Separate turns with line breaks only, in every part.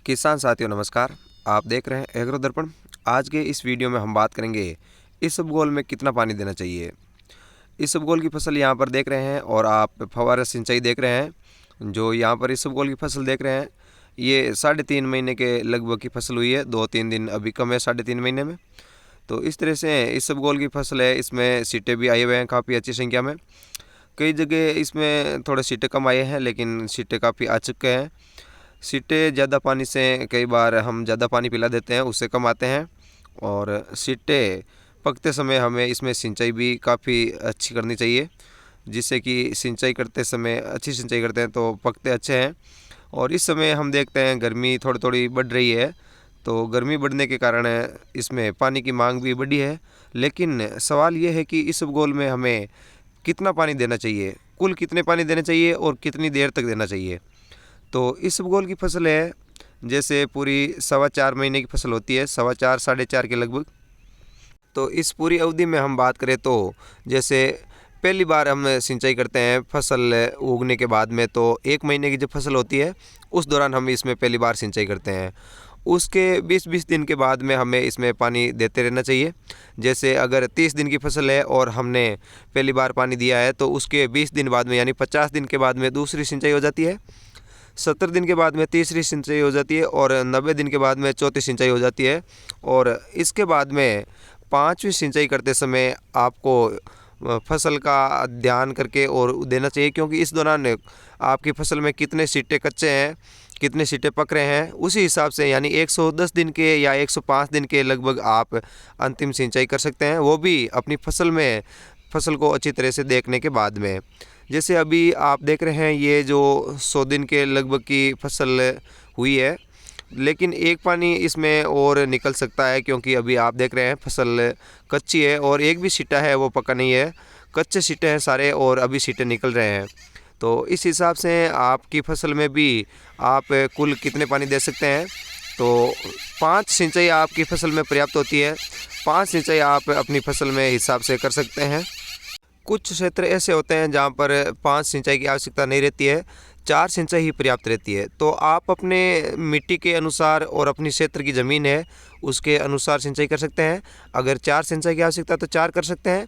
किसान साथियों नमस्कार। आप देख रहे हैं एग्रो दर्पण। आज के इस वीडियो में हम बात करेंगे इसबगोल में कितना पानी देना चाहिए। इसबगोल की फसल यहाँ पर देख रहे हैं और आप फव्वारा सिंचाई देख रहे हैं। जो यहाँ पर इसबगोल की फसल देख रहे हैं ये 3.5 महीने के लगभग की फसल हुई है। 2-3 दिन अभी कम है 3.5 महीने में। तो इस तरह से इसबगोल की फसल है। इसमें सीटे भी आए हुए हैं काफ़ी अच्छी संख्या में। कई जगह इसमें थोड़े सीटे कम आए हैं लेकिन सीटे काफ़ी आ चुके हैं। सीटे ज़्यादा पानी से कई बार हम ज़्यादा पानी पिला देते हैं, उससे कम आते हैं। और सीटे पकते समय हमें इसमें सिंचाई भी काफ़ी अच्छी करनी चाहिए, जिससे कि सिंचाई करते समय अच्छी सिंचाई करते हैं तो पकते अच्छे हैं। और इस समय हम देखते हैं गर्मी थोड़ी थोड़ी बढ़ रही है, तो गर्मी बढ़ने के कारण इसमें पानी की मांग भी बढ़ी है। लेकिन सवाल ये है कि इसबगोल में हमें कितना पानी देना चाहिए, कुल कितने पानी देना चाहिए और कितनी देर तक देना चाहिए। तो इसबगोल की फसल है, जैसे पूरी 4.25 महीने की फसल होती है, 4.25 4.5 के लगभग। तो इस पूरी अवधि में हम बात करें तो जैसे पहली बार हम सिंचाई करते हैं फसल उगने के बाद में, तो 1 महीने की जब फसल होती है उस दौरान हम इसमें पहली बार सिंचाई करते हैं। उसके 20-20 दिन के बाद में हमें इसमें पानी देते रहना चाहिए। जैसे अगर 30 दिन की फसल है और हमने पहली बार पानी दिया है तो उसके 20 दिन बाद में यानी 50 दिन के बाद में दूसरी सिंचाई हो जाती है, 70 दिन के बाद में तीसरी सिंचाई हो जाती है और 90 दिन के बाद में चौथी सिंचाई हो जाती है। और इसके बाद में 5वीं सिंचाई करते समय आपको फसल का ध्यान करके और देना चाहिए, क्योंकि इस दौरान आपकी फसल में कितने सीटे कच्चे हैं, कितने सीटे पक रहे हैं, उसी हिसाब से यानी 110 दिन के या 105 दिन के लगभग आप अंतिम सिंचाई कर सकते हैं, वो भी अपनी फसल को अच्छी तरह से देखने के बाद में। जैसे अभी आप देख रहे हैं ये जो 100 दिन के लगभग की फसल हुई है, लेकिन एक पानी इसमें और निकल सकता है, क्योंकि अभी आप देख रहे हैं फसल कच्ची है और एक भी सीटा है वो पका नहीं है, कच्चे सीटे हैं सारे और अभी सीटे निकल रहे हैं। तो इस हिसाब से आपकी फसल में भी आप कुल कितने पानी दे सकते हैं। तो 5 सिंचाई आपकी फसल में पर्याप्त होती है, 5 सिंचाई आप अपनी फसल में हिसाब से कर सकते हैं। कुछ क्षेत्र ऐसे होते हैं जहाँ पर 5 सिंचाई की आवश्यकता नहीं रहती है, 4 सिंचाई ही पर्याप्त रहती है। तो आप अपने मिट्टी के अनुसार और अपनी क्षेत्र की ज़मीन है उसके अनुसार सिंचाई कर सकते हैं। अगर 4 सिंचाई की आवश्यकता तो 4 कर सकते हैं,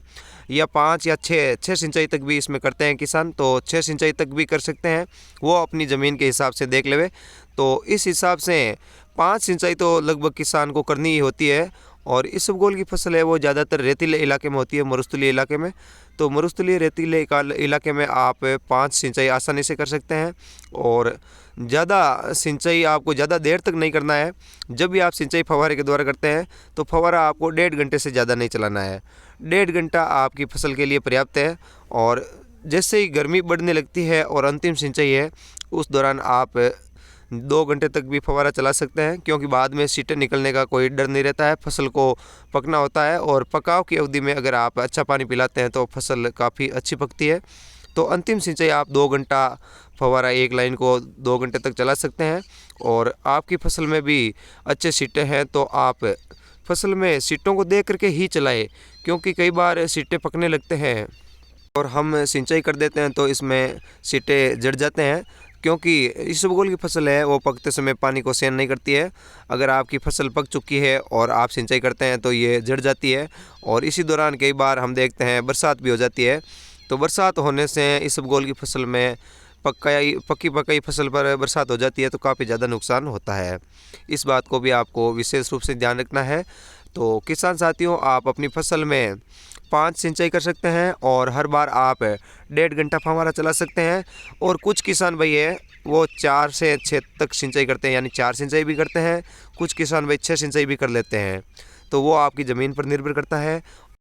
या 5 या 6 सिंचाई तक भी इसमें करते हैं किसान, तो 6 सिंचाई तक भी कर सकते हैं, वो अपनी ज़मीन के हिसाब से देख लेवे। तो इस हिसाब से 5 सिंचाई तो लगभग किसान को करनी ही होती है। और इसबगोल की फसल है वो ज़्यादातर रेतीले इलाके में होती है, मरुस्थलीय इलाके में। तो मरुस्थलीय रेतीले इलाके में आप 5 सिंचाई आसानी से कर सकते हैं। और ज़्यादा सिंचाई आपको ज़्यादा देर तक नहीं करना है। जब भी आप सिंचाई फव्वारे के द्वारा करते हैं तो फव्वारा आपको 1.5 घंटे से ज़्यादा नहीं चलाना है, 1.5 घंटा आपकी फसल के लिए पर्याप्त है। और जैसे ही गर्मी बढ़ने लगती है और अंतिम सिंचाई है उस दौरान आप 2 घंटे तक भी फव्वारा चला सकते हैं, क्योंकि बाद में सीटें निकलने का कोई डर नहीं रहता है, फसल को पकना होता है। और पकाव की अवधि में अगर आप अच्छा पानी पिलाते हैं तो फसल काफ़ी अच्छी पकती है। तो अंतिम सिंचाई आप 2 घंटा फव्वारा एक लाइन को 2 घंटे तक चला सकते हैं। और आपकी फसल में भी अच्छे सीटें हैं तो आप फसल में सीटों को देख करके ही चलाएं, क्योंकि कई बार सीटें पकने लगते हैं और हम सिंचाई कर देते हैं तो इसमें सीटें जड़ जाते हैं, क्योंकि इसबगोल की फसल है वो पकते समय पानी को सहन नहीं करती है। अगर आपकी फसल पक चुकी है और आप सिंचाई करते हैं तो ये जड़ जाती है। और इसी दौरान कई बार हम देखते हैं बरसात भी हो जाती है, तो बरसात होने से इसबगोल की फसल में पक्की पकाई फसल पर बरसात हो जाती है तो काफ़ी ज़्यादा नुकसान होता है। इस बात को भी आपको विशेष रूप से ध्यान रखना है। तो किसान साथियों, आप अपनी फसल में 5 सिंचाई कर सकते हैं और हर बार आप 1.5 घंटा फव्वारा चला सकते हैं। और कुछ किसान भाई है वो 4 से 6 तक सिंचाई करते हैं, यानी 4 सिंचाई भी करते हैं। कुछ किसान भाई 6 सिंचाई भी कर लेते हैं, तो वो आपकी ज़मीन पर निर्भर करता है।